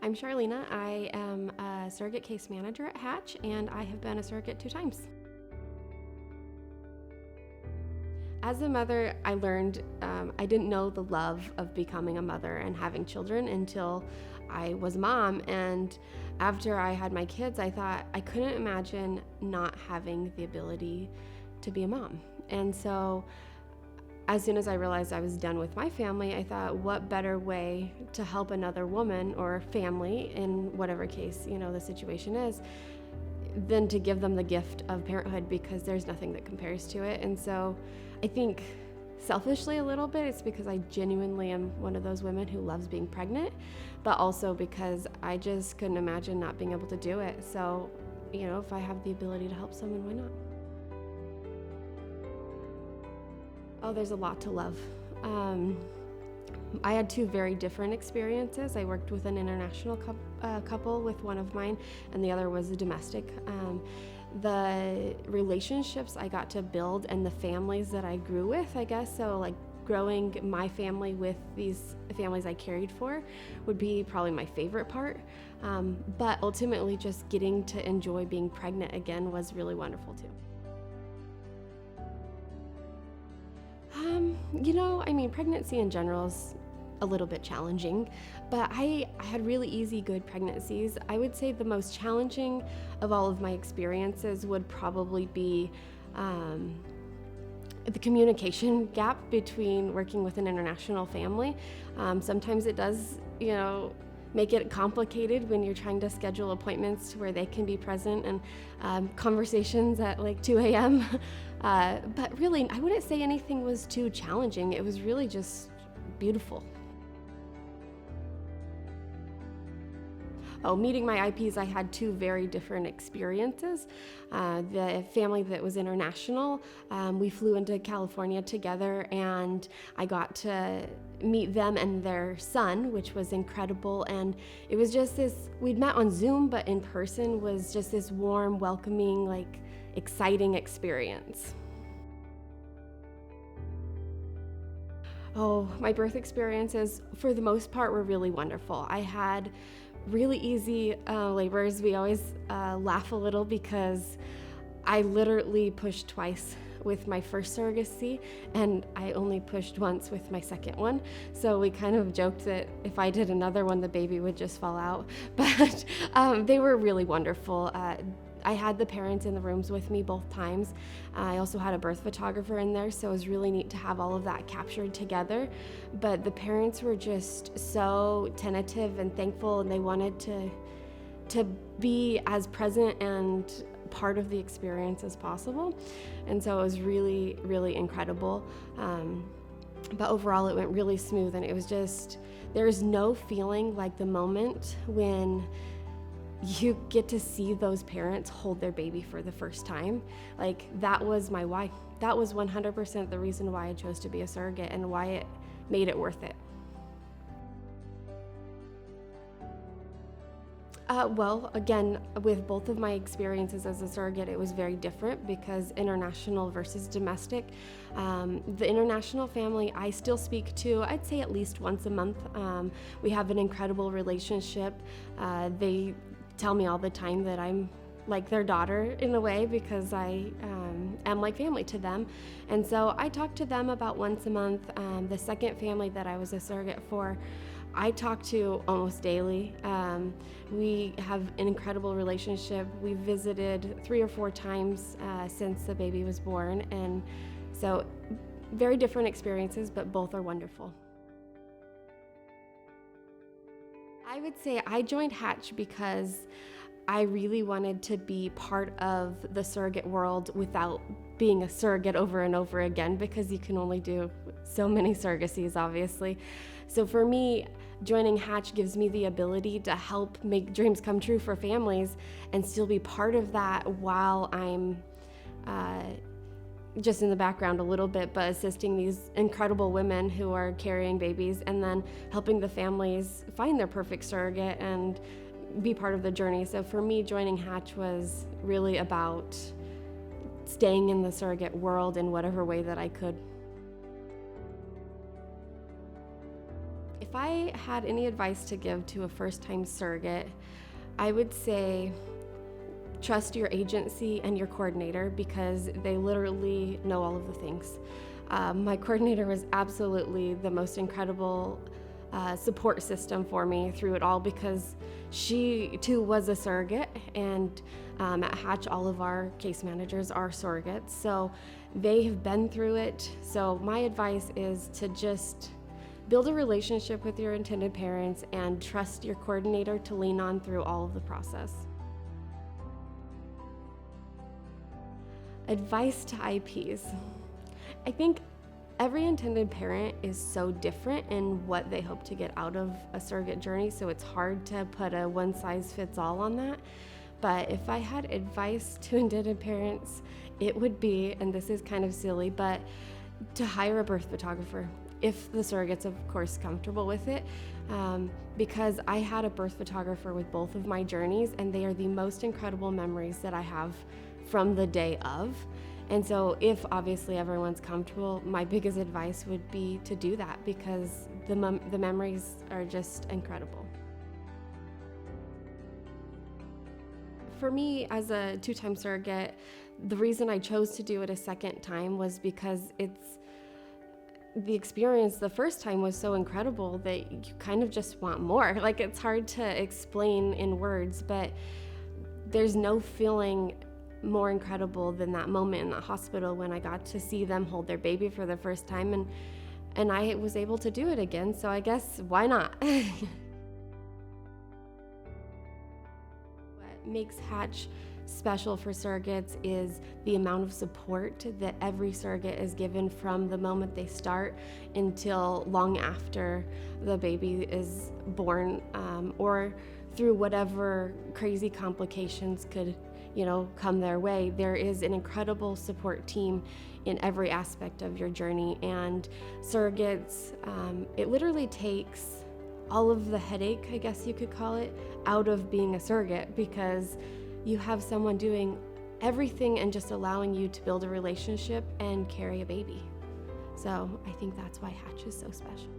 I'm Charlena. I am a surrogate case manager at Hatch, and I have been a surrogate 2 times. As a mother, I learned I didn't know the love of becoming a mother and having children until I was a mom. And after I had my kids, I thought I couldn't imagine not having the ability to be a mom. And so as soon as I realized I was done with my family, I thought, what better way to help another woman or family, in whatever case, the situation is, than to give them the gift of parenthood, because there's nothing that compares to it. And so I think selfishly a little bit, it's because I genuinely am one of those women who loves being pregnant, but also because I just couldn't imagine not being able to do it. So, if I have the ability to help someone, why not? Oh, there's a lot to love. I had 2 very different experiences. I worked with an international couple with one of mine, and the other was a domestic. The relationships I got to build and the families that I grew with, I guess, so like growing my family with these families I cared for would be probably my favorite part. But ultimately just getting to enjoy being pregnant again was really wonderful too. Pregnancy in general is a little bit challenging, but I had really easy, good pregnancies. I would say the most challenging of all of my experiences would probably be the communication gap between working with an international family. Sometimes it does, make it complicated when you're trying to schedule appointments to where they can be present, and conversations at like 2 a.m. But really, I wouldn't say anything was too challenging. It was really just beautiful. Oh, meeting my IPs, I had 2 very different experiences. The family that was international, we flew into California together, and I got to meet them and their son, which was incredible. And it was just we'd met on Zoom, but in person was just this warm, welcoming, exciting experience. Oh, my birth experiences, for the most part, were really wonderful. I had really easy labors. We always laugh a little because I literally pushed twice with my first surrogacy, and I only pushed once with my second one. So we kind of joked that if I did another one, the baby would just fall out. But they were really wonderful. I had the parents in the rooms with me both times. I also had a birth photographer in there, so it was really neat to have all of that captured together. But the parents were just so tentative and thankful, and they wanted to be as present and part of the experience as possible. And so it was really, really incredible. But overall, it went really smooth, and it was just, there's no feeling like the moment when you get to see those parents hold their baby for the first time. That was my why. That was 100% the reason why I chose to be a surrogate and why it made it worth it. Well, again, with both of my experiences as a surrogate, it was very different because international versus domestic. The international family I still speak to, I'd say at least once a month. We have an incredible relationship. They tell me all the time that I'm like their daughter in a way, because I am like family to them. And so I talk to them about once a month. The second family that I was a surrogate for, I talk to almost daily. We have an incredible relationship. We've visited 3 or 4 times since the baby was born. And so very different experiences, but both are wonderful. I would say I joined Hatch because I really wanted to be part of the surrogate world without being a surrogate over and over again, because you can only do so many surrogacies, obviously. So for me, joining Hatch gives me the ability to help make dreams come true for families and still be part of that while I'm just in the background a little bit, but assisting these incredible women who are carrying babies, and then helping the families find their perfect surrogate and be part of the journey. So for me, joining Hatch was really about staying in the surrogate world in whatever way that I could. If I had any advice to give to a first-time surrogate, I would say trust your agency and your coordinator because they literally know all of the things. My coordinator was absolutely the most incredible support system for me through it all because she too was a surrogate, and at Hatch all of our case managers are surrogates, so they have been through it. So my advice is to just build a relationship with your intended parents and trust your coordinator to lean on through all of the process. Advice to IPs. I think every intended parent is so different in what they hope to get out of a surrogate journey, so it's hard to put a one-size-fits-all on that. But if I had advice to intended parents, it would be, and this is kind of silly, but to hire a birth photographer, if the surrogate's of course comfortable with it, because I had a birth photographer with both of my journeys, and they are the most incredible memories that I have from the day of. And so if obviously everyone's comfortable, my biggest advice would be to do that because the memories are just incredible. For me, as a two-time surrogate, the reason I chose to do it a second time was because the experience the first time was so incredible that you kind of just want more. Like, it's hard to explain in words, but there's no feeling more incredible than that moment in the hospital when I got to see them hold their baby for the first time, and I was able to do it again, so I guess why not? What makes Hatch special for surrogates is the amount of support that every surrogate is given from the moment they start until long after the baby is born, or through whatever crazy complications could come their way. There is an incredible support team in every aspect of your journey, and surrogates, it literally takes all of the headache, I guess you could call it, out of being a surrogate because you have someone doing everything and just allowing you to build a relationship and carry a baby. So I think that's why Hatch is so special.